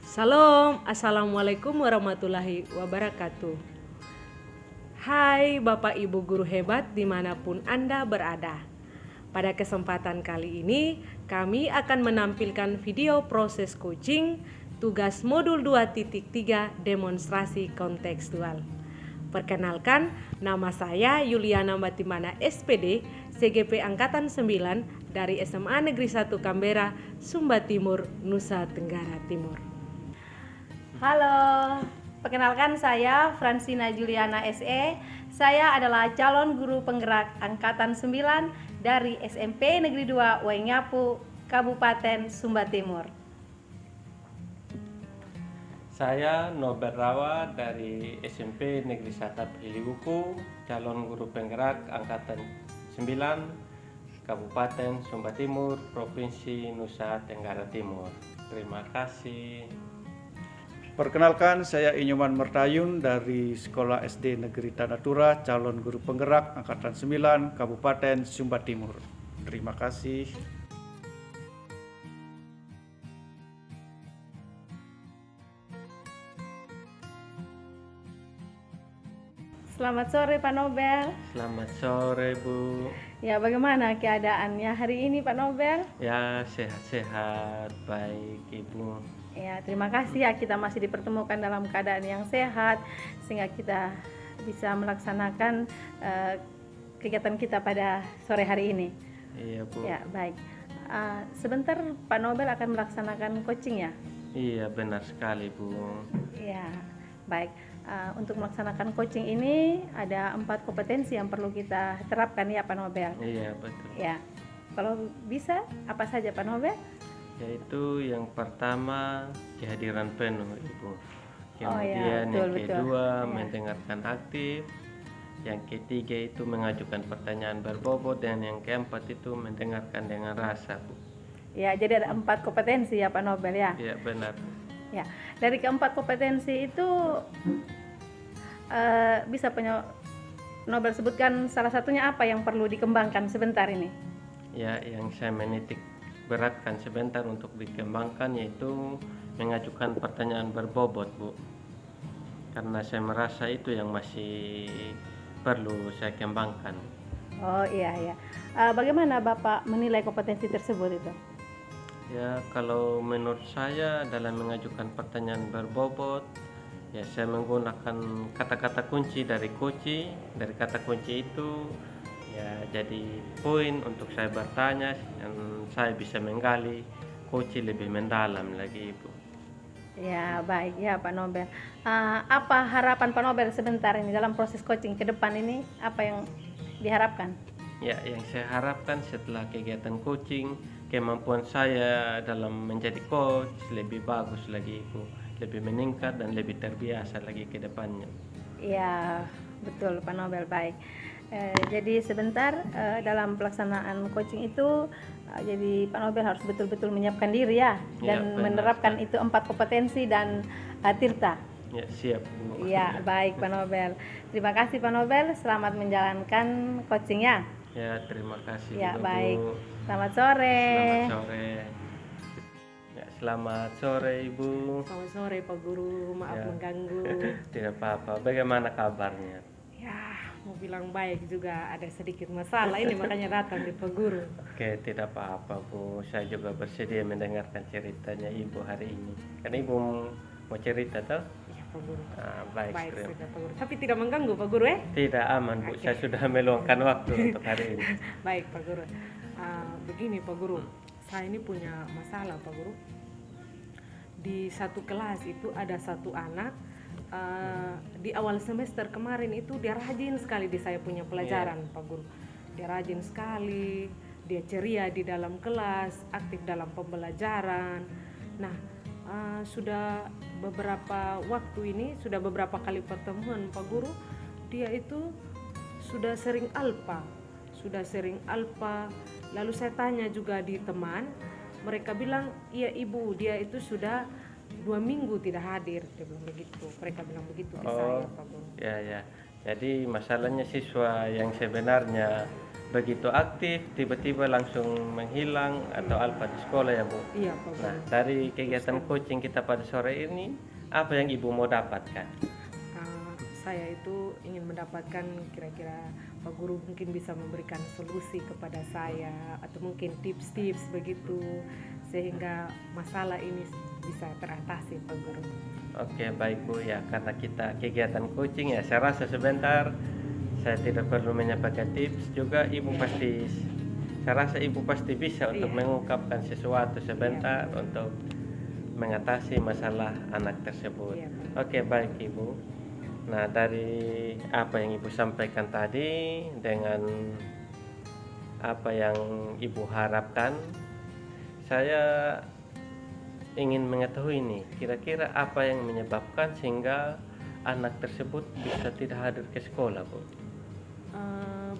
Salam, Assalamualaikum warahmatullahi wabarakatuh. Hai Bapak Ibu guru hebat dimanapun Anda berada. Pada kesempatan kali ini, kami akan menampilkan video proses coaching tugas modul 2.3 demonstrasi kontekstual. Perkenalkan, nama saya Yuliana Batimana SPD, CGP Angkatan 9 dari SMA Negeri 1 Canberra, Sumba Timur, Nusa Tenggara Timur. Halo, perkenalkan saya Fransina Juliana SE. Saya adalah calon guru penggerak Angkatan 9 dari SMP Negeri 2 Waingapu, Kabupaten Sumba Timur. Saya Nober Rawa dari SMP Negeri 1 Piliuku, calon guru penggerak Angkatan 9, Kabupaten Sumba Timur, Provinsi Nusa Tenggara Timur. Terima kasih. Perkenalkan, saya Inyoman Mertayun dari Sekolah SD Negeri Tanatura, calon guru penggerak Angkatan 9, Kabupaten Sumba Timur. Terima kasih. Selamat sore Pak Nobel. Selamat sore Bu. Ya, bagaimana keadaannya hari ini Pak Nobel? Ya, sehat-sehat, baik Ibu. Ya, terima kasih ya, kita masih dipertemukan dalam keadaan yang sehat sehingga kita bisa melaksanakan kegiatan kita pada sore hari ini. Iya Bu. Ya, baik. Sebentar Pak Nobel akan melaksanakan coaching ya? Iya, benar sekali Bu. Ya, baik. Untuk melaksanakan coaching ini ada 4 kompetensi yang perlu kita terapkan ya Pak Nobel. Iya, betul. Ya, kalau bisa apa saja Pak Nobel? Yaitu yang pertama kehadiran penuh Ibu. Oh ya, Kemudian betul, yang betul. kedua Ya. mendengarkan aktif. Yang ketiga itu mengajukan pertanyaan berbobot, dan yang keempat itu mendengarkan dengan rasa Bu. Ya, jadi ada 4 kompetensi ya Pak Nobel ya. Iya benar. Ya, dari keempat kompetensi itu bisa Pak Nobel sebutkan salah satunya apa yang perlu dikembangkan sebentar ini? Ya, yang saya menitik beratkan sebentar untuk dikembangkan yaitu mengajukan pertanyaan berbobot Bu. Karena saya merasa itu yang masih perlu saya kembangkan. Oh iya ya. Bagaimana Bapak menilai kompetensi tersebut itu? Ya, kalau menurut saya dalam mengajukan pertanyaan berbobot, ya saya menggunakan kata-kata kunci dari kunci. Dari kata kunci itu ya jadi poin untuk saya bertanya, dan saya bisa menggali kunci lebih mendalam lagi Ibu. Ya, baik ya Pak Nobel. Apa harapan Pak Nobel sebentar ini dalam proses coaching ke depan ini? Apa yang diharapkan? Ya, yang saya harapkan setelah kegiatan coaching, kemampuan saya dalam menjadi coach lebih bagus lagi Ibu, lebih meningkat dan lebih terbiasa lagi ke depannya. Ya, betul Pak Nobel, baik. Jadi sebentar dalam pelaksanaan coaching itu, jadi Pak Nobel harus betul-betul menyiapkan diri ya, Ya, dan benar. menerapkan itu 4 kompetensi dan tirta. Ya, siap Bu. Ya, baik Pak Nobel. Terima kasih Pak Nobel, selamat menjalankan coachingnya. Ya, terima kasih Ya, juga, baik. Bu. Selamat sore. Selamat sore. Ya, selamat sore Ibu. Selamat sore Pak Guru, maaf Ya. mengganggu. Tidak apa-apa. Bagaimana kabarnya? Ya, mau bilang baik juga ada sedikit masalah ini makanya datang di Pak Guru. Oke, tidak apa-apa Bu. Saya juga bersedia mendengarkan ceritanya Ibu hari ini. Kan Ibu mau cerita toh? Ya Pak Guru. Baik, Baik terima. sudah Pak Guru. Tapi tidak mengganggu Pak Guru ya? Tidak, aman Bu. Oke. Saya sudah meluangkan waktu untuk hari ini. Baik Pak Guru. Begini Pak Guru, saya ini punya masalah Pak Guru. Di satu kelas itu ada satu anak, di awal semester kemarin itu dia rajin sekali di saya punya pelajaran Pak Guru. Dia rajin sekali, dia ceria di dalam kelas, aktif dalam pembelajaran. Nah, sudah beberapa waktu ini, sudah beberapa kali pertemuan Pak Guru, dia itu sudah sering alpa. Lalu saya tanya juga di teman, mereka bilang iya Ibu, dia itu sudah 2 minggu tidak hadir, dia bilang begitu. Mereka bilang begitu ke Oh, saya, Pak Guru. ya. Jadi masalahnya siswa yang sebenarnya begitu aktif tiba-tiba langsung menghilang atau alfa di sekolah ya Bu. Iya, Pak Guru. Nah, dari kegiatan coaching kita pada sore ini, apa yang Ibu mau dapatkan? Saya itu ingin mendapatkan kira-kira Pak Guru mungkin bisa memberikan solusi kepada saya atau mungkin tips-tips begitu sehingga masalah ini bisa teratasi, Pak Guru. Oke, baik Bu ya, karena kita kegiatan coaching ya, saya rasa sebentar saya tidak perlu menyampaikan tips juga saya rasa Ibu pasti bisa untuk Iya. mengungkapkan sesuatu sebentar untuk mengatasi masalah anak tersebut. Iya, Oke, baik Ibu. Nah, dari apa yang Ibu sampaikan tadi dengan apa yang Ibu harapkan, saya ingin mengetahui nih, kira-kira apa yang menyebabkan sehingga anak tersebut bisa tidak hadir ke sekolah, Bu?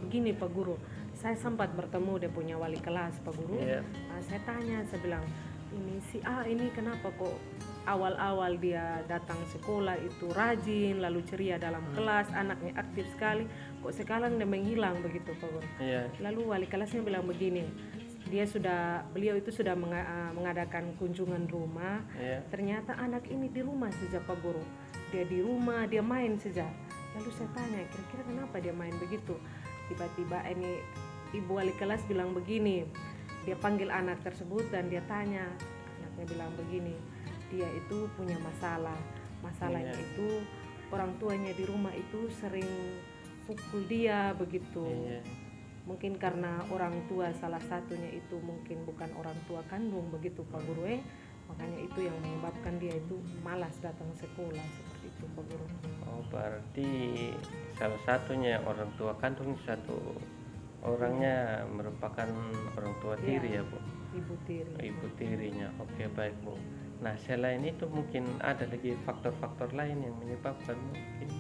Begini Pak Guru, saya sempat bertemu dia punya wali kelas, Pak Guru. Iya. Saya tanya, saya bilang, ini si A ini kenapa kok awal-awal dia datang sekolah itu rajin, lalu ceria dalam kelas, anaknya aktif sekali, kok sekarang dia menghilang begitu, Pak Guru. Iya. Lalu wali kelasnya bilang begini, beliau itu sudah mengadakan kunjungan rumah. Iya. Ternyata anak ini di rumah saja, Pak Guru. Dia di rumah, dia main saja. Lalu saya tanya, kira-kira kenapa dia main begitu? Tiba-tiba ini ibu wali kelas bilang begini, dia panggil anak tersebut dan dia tanya, anaknya bilang begini, dia itu punya masalahnya Iya. itu orang tuanya di rumah itu sering pukul dia begitu. Iya. Mungkin karena orang tua salah satunya itu mungkin bukan orang tua kandung begitu, Pak Guru. Makanya itu yang menyebabkan dia itu malas datang sekolah seperti itu, Pak Guru. Oh, berarti salah satunya orang tua kandung, satu orangnya merupakan orang tua tiri ya, Bu? Ibu tiri. Ibu tirinya. Oke, baik, Bu. Nah, selain itu mungkin ada lagi faktor-faktor lain yang menyebabkan mungkin.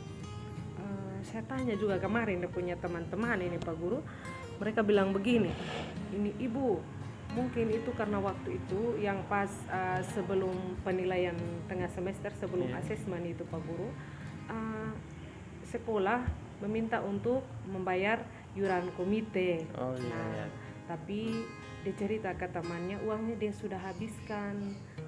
Saya tanya juga kemarin dia punya teman-teman ini, Pak Guru. Mereka bilang begini, ini ibu, mungkin itu karena waktu itu yang pas sebelum penilaian tengah semester, sebelum Iya. asesmen itu, Pak Guru, sekolah meminta untuk membayar iuran komite. Oh iya, Nah, iya. tapi dia cerita ke temannya uangnya dia sudah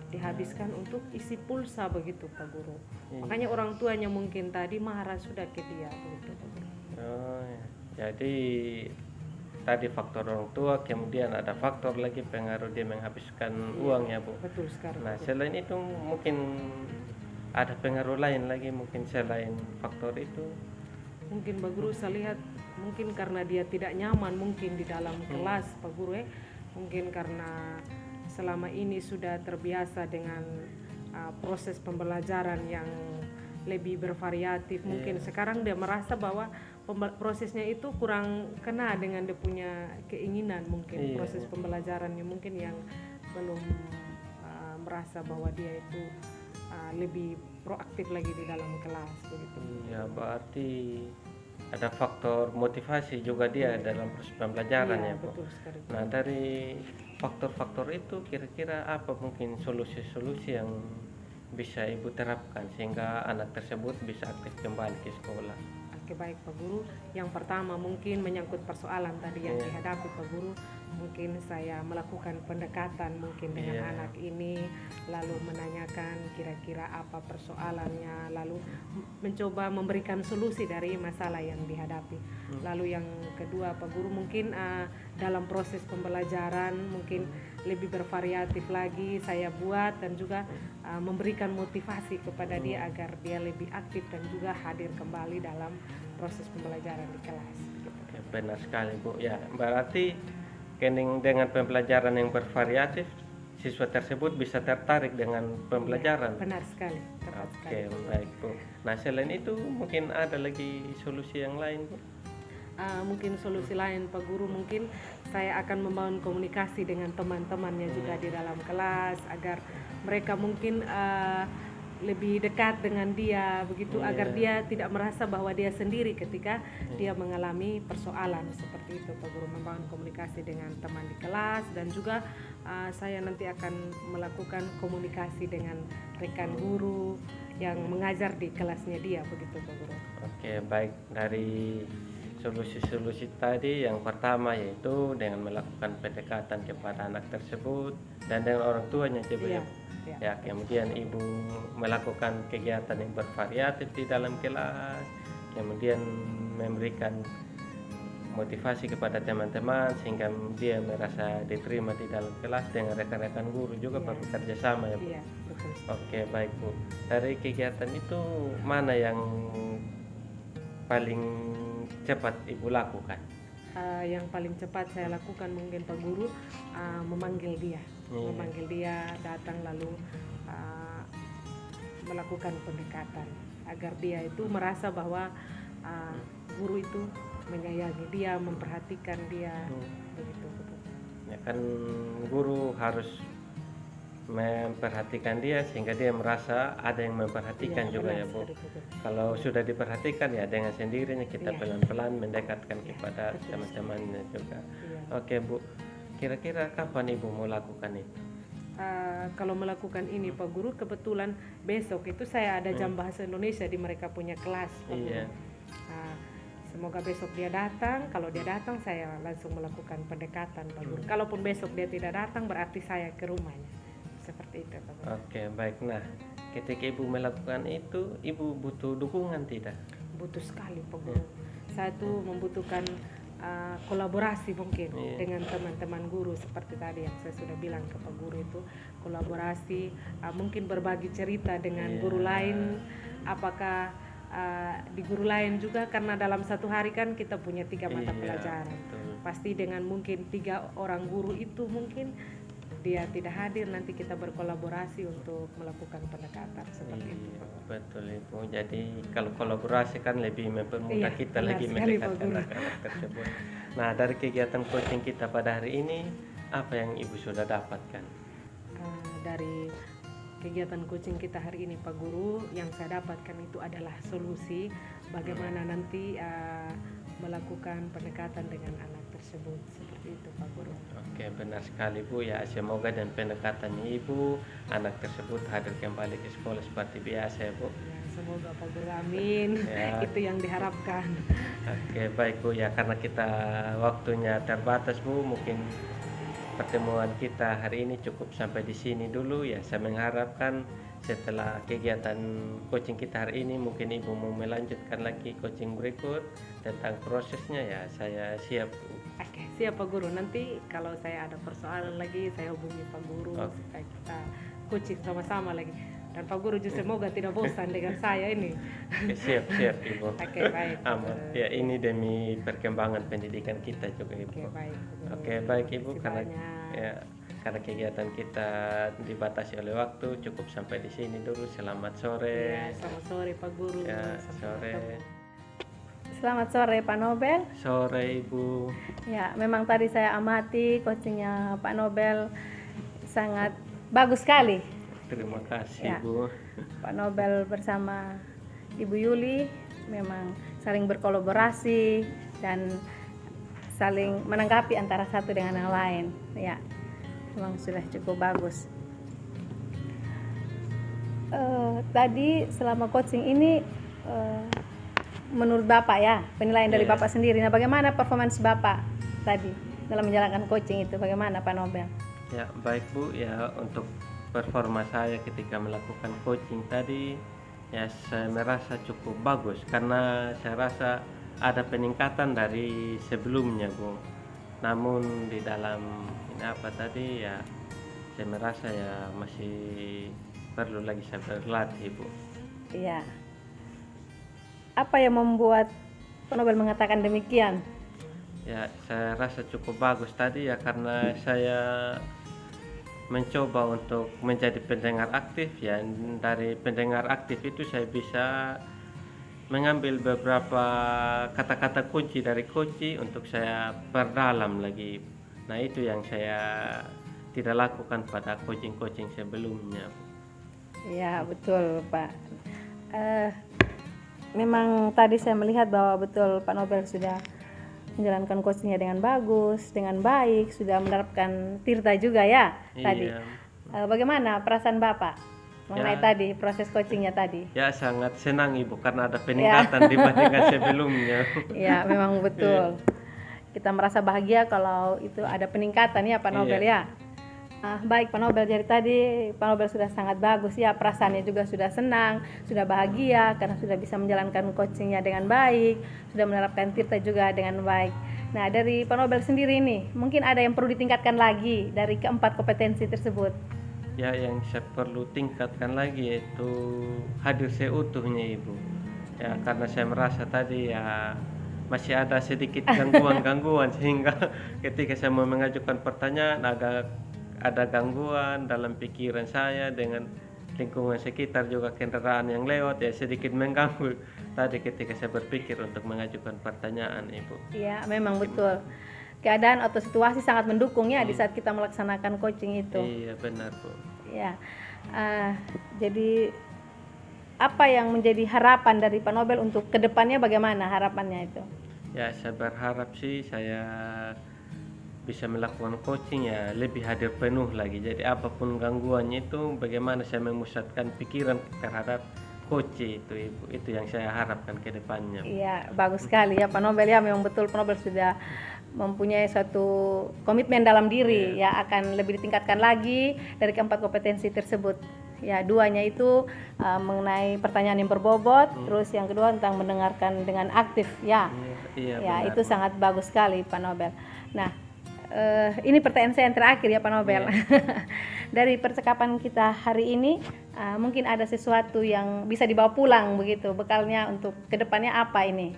dihabiskan untuk isi pulsa begitu, Pak Guru. Iya. Makanya orang tuanya mungkin tadi marah sudah ke dia begitu, Pak Guru. Oh, ya. Jadi tadi faktor orang tua, kemudian ada faktor lagi pengaruh dia menghabiskan uang ya, Bu. Betul sekali. Nah, Pak Guru. selain itu mungkin ada pengaruh lain lagi mungkin selain faktor itu. Mungkin Pak Guru saya lihat mungkin karena dia tidak nyaman mungkin di dalam kelas, Pak Guru. Mungkin karena selama ini sudah terbiasa dengan proses pembelajaran yang lebih bervariatif. Mungkin sekarang dia merasa bahwa prosesnya itu kurang kena dengan dia punya keinginan, mungkin Iya. proses pembelajarannya mungkin yang belum merasa bahwa dia itu lebih proaktif lagi di dalam kelas begitu. Ya, berarti ada faktor motivasi juga dia dalam proses pembelajaran Iya, ya, Bu. betul sekali. Nah, dari faktor-faktor itu kira-kira apa mungkin solusi-solusi yang bisa Ibu terapkan sehingga anak tersebut bisa aktif kembali ke sekolah? Oke, baik Pak Guru. Yang pertama mungkin menyangkut persoalan tadi yang dihadapi Pak Guru. Mungkin saya melakukan pendekatan mungkin dengan anak ini, lalu menanyakan kira-kira apa persoalannya, lalu mencoba memberikan solusi dari masalah yang dihadapi. Lalu yang kedua Pak Guru mungkin dalam proses pembelajaran mungkin lebih bervariatif lagi saya buat dan juga memberikan motivasi kepada dia agar dia lebih aktif dan juga hadir kembali dalam proses pembelajaran di kelas. Oke, benar sekali, Bu. Ya, berarti dengan pembelajaran yang bervariatif, siswa tersebut bisa tertarik dengan pembelajaran. Benar sekali. Tepat sekali. Oke, baik, Bu. Nah, selain itu mungkin ada lagi solusi yang lain, Bu? Mungkin solusi lain Pak Guru, mungkin saya akan membangun komunikasi dengan teman-temannya juga di dalam kelas agar mereka mungkin lebih dekat dengan dia begitu, Iya. agar dia tidak merasa bahwa dia sendiri ketika dia mengalami persoalan seperti itu Pak Guru. Membangun komunikasi dengan teman di kelas, dan juga saya nanti akan melakukan komunikasi dengan rekan guru yang mengajar di kelasnya dia begitu Pak Guru. Oke, baik. Dari solusi-solusi tadi, yang pertama yaitu dengan melakukan pendekatan kepada anak tersebut dan dengan orang tuanya, Ibu ya. Iya, iya. Ya, kemudian Ibu melakukan kegiatan yang bervariatif di dalam kelas, kemudian memberikan motivasi kepada teman-teman sehingga dia merasa diterima di dalam kelas. Dengan rekan-rekan guru juga Iya. perlu kerjasama ya, Bu. Iya, betul. Oke, baik, Bu. Dari kegiatan itu mana yang paling cepat Ibu lakukan? Yang paling cepat saya lakukan mungkin Pak Guru, memanggil dia, Iya. memanggil dia datang, lalu melakukan pendekatan agar dia itu merasa bahwa guru itu menyayangi dia, memperhatikan dia, begitu. Ya kan, guru harus memperhatikan dia sehingga dia merasa ada yang memperhatikan Iya, juga benar ya, Bu. sekali, Pak Guru. Kalau sudah diperhatikan ya dengan sendirinya kita Iya. pelan-pelan mendekatkan Iya, kepada betul. teman-temannya juga. Iya. Oke, Bu. Kira-kira kapan Ibu mau lakukan itu? Kalau melakukan ini Pak Guru, kebetulan besok itu saya ada jam bahasa Indonesia di mereka punya kelas Pak Guru. Iya. Semoga besok dia datang. Kalau dia datang, saya langsung melakukan pendekatan Pak Guru. Kalaupun besok dia tidak datang, berarti saya ke rumahnya. Seperti itu Pak Guru. Oke, baik. Nah, ketika Ibu melakukan itu, Ibu butuh dukungan tidak? Butuh sekali Pak Guru. Saya tuh membutuhkan kolaborasi mungkin Iya. dengan teman-teman guru, seperti tadi yang saya sudah bilang ke Pak Guru, itu kolaborasi, mungkin berbagi cerita dengan Iya. guru lain, apakah di guru lain juga, karena dalam satu hari kan kita punya 3 mata Iya, pelajaran. betul. Pasti dengan mungkin 3 orang guru itu mungkin dia tidak hadir, nanti kita berkolaborasi untuk melakukan pendekatan seperti itu. Iya, betul Ibu. Jadi kalau kolaborasi kan lebih mempermudah Iya, kita benar lagi sekali, mendekatkan Pak Guru. anak-anak tersebut. Nah, dari kegiatan coaching kita pada hari ini, apa yang Ibu sudah dapatkan? Dari kegiatan coaching kita hari ini Pak Guru, yang saya dapatkan itu adalah solusi bagaimana nanti melakukan pendekatan dengan anak tersebut, seperti itu Pak Guru. Oke, benar sekali Bu ya. Semoga dan pendekatannya Ibu, anak tersebut hadir kembali ke sekolah seperti biasa ya, Bu. Ya, semoga Pak Guru, amin. Ya. Itu yang diharapkan. Oke, baik Bu ya, karena kita waktunya terbatas Bu, mungkin pertemuan kita hari ini cukup sampai di sini dulu ya. Saya mengharapkan setelah kegiatan coaching kita hari ini, mungkin Ibu mau melanjutkan lagi coaching berikut tentang prosesnya ya, saya siap Bu. Oke, siap Pak Guru. Nanti kalau saya ada persoalan lagi, saya hubungi Pak Guru Oke. supaya kita coaching sama-sama lagi. Dan Pak Guru juga semoga tidak bosan dengan saya ini. Oke, siap Ibu. Oke, baik. Aman. Ya, ini demi perkembangan pendidikan kita juga Ibu. Oke, baik. Pak Guru. Oke, baik Ibu, Terima karena kasih banyak. ya karena kegiatan kita dibatasi oleh waktu, cukup sampai di sini dulu. Selamat sore. Ya, selamat sore Pak Guru. Ya, Sampai sore. ketemu. Selamat sore Pak Nobel. Sore Ibu. Ya, memang tadi saya amati coachingnya Pak Nobel sangat bagus sekali. Terima kasih Ya. Bu. Pak Nobel bersama Ibu Yuli memang saling berkolaborasi dan saling menanggapi antara satu dengan yang lain. Ya, memang sudah cukup bagus. Tadi selama coaching ini menurut Bapak ya, penilaian dari Iya. Bapak sendiri. Nah, bagaimana performance Bapak tadi dalam menjalankan coaching itu? Bagaimana Pak Nobel? Ya, baik Bu ya, untuk performa saya ketika melakukan coaching tadi ya, saya merasa cukup bagus karena saya rasa ada peningkatan dari sebelumnya Bu. Namun di dalam ini apa tadi ya, saya merasa ya masih perlu lagi saya berlatih Bu. Iya. Apa yang membuat Pak Nobel mengatakan demikian? Ya, saya rasa cukup bagus tadi ya karena saya mencoba untuk menjadi pendengar aktif ya. Dari pendengar aktif itu saya bisa mengambil beberapa kata-kata kunci dari kunci untuk saya perdalam lagi. Nah, itu yang saya tidak lakukan pada coaching-coaching sebelumnya. Ya, betul, Pak. Memang tadi saya melihat bahwa betul Pak Nobel sudah menjalankan coachingnya dengan bagus, dengan baik, sudah menerapkan tirta juga ya tadi. Iya. Bagaimana perasaan Bapak mengenai Ya. tadi proses coachingnya tadi? Ya sangat senang Ibu karena ada peningkatan dibandingkan sebelumnya. Ya, memang betul. Kita merasa bahagia kalau itu ada peningkatan ya Pak Nobel ya. Baik Pak Nobel, dari tadi Pak Nobel sudah sangat bagus ya, perasaannya juga sudah senang, sudah bahagia karena sudah bisa menjalankan coachingnya dengan baik, sudah menerapkan tirta juga dengan baik. Nah, dari Pak Nobel sendiri nih, mungkin ada yang perlu ditingkatkan lagi dari keempat kompetensi tersebut. Ya yang saya perlu tingkatkan lagi yaitu hadir seutuhnya Ibu. Ya karena saya merasa tadi ya masih ada sedikit gangguan-gangguan sehingga ketika saya mau mengajukan pertanyaan agak ada gangguan dalam pikiran saya dengan lingkungan sekitar juga kendaraan yang lewat ya sedikit mengganggu tadi ketika saya berpikir untuk mengajukan pertanyaan Ibu. Iya, memang betul. Keadaan atau situasi sangat mendukung ya di saat kita melaksanakan coaching itu. Iya benar Bu. Ya, jadi apa yang menjadi harapan dari Pak Nobel untuk kedepannya, bagaimana harapannya itu? Ya saya berharap sih saya bisa melakukan coaching ya lebih hadir penuh lagi. Jadi apapun gangguannya itu bagaimana saya memusatkan pikiran terhadap coaching itu Ibu. Itu yang saya harapkan ke depannya. Iya, bagus sekali ya Pak Nobel ya, memang betul Pak Nobel sudah mempunyai suatu komitmen dalam diri ya akan lebih ditingkatkan lagi dari keempat kompetensi tersebut. Ya, duanya itu mengenai pertanyaan yang berbobot, terus yang kedua tentang mendengarkan dengan aktif ya. Iya Ya, benar, itu Bu. sangat bagus sekali Pak Nobel. Nah, ini pertanyaan saya yang terakhir ya Pak Nobel. Dari percakapan kita hari ini, mungkin ada sesuatu yang bisa dibawa pulang begitu, bekalnya untuk kedepannya apa ini?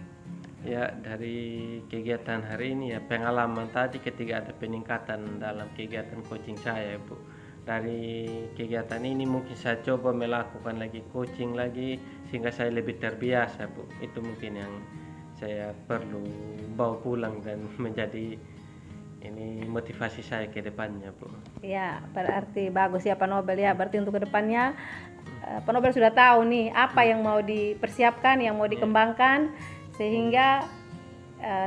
Ya dari kegiatan hari ini ya pengalaman tadi ketika ada peningkatan dalam kegiatan coaching saya Bu. Dari kegiatan ini mungkin saya coba melakukan lagi coaching lagi sehingga saya lebih terbiasa Bu. Itu mungkin yang saya perlu bawa pulang dan menjadi ini motivasi saya ke depannya Bu. Ya, berarti bagus ya Pak Nobel ya. Berarti untuk kedepannya Pak Nobel sudah tahu nih apa yang mau dipersiapkan, yang mau dikembangkan sehingga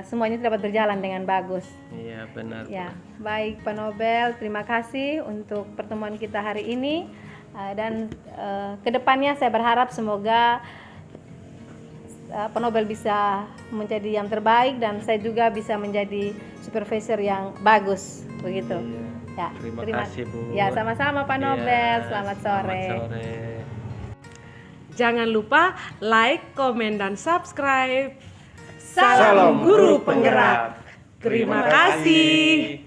semuanya dapat berjalan dengan bagus. Iya benar Bu. Ya, baik Pak Nobel, terima kasih untuk pertemuan kita hari ini. Dan kedepannya saya berharap semoga Pak Nobel bisa menjadi yang terbaik dan saya juga bisa menjadi supervisor yang bagus begitu. Iya. Ya, Terima kasih Bu. Ya, sama-sama Pak Nobel. Iya, Selamat sore. Selamat sore. Jangan lupa like, komen, dan subscribe. Salam Guru Penggerak. Terima kasih.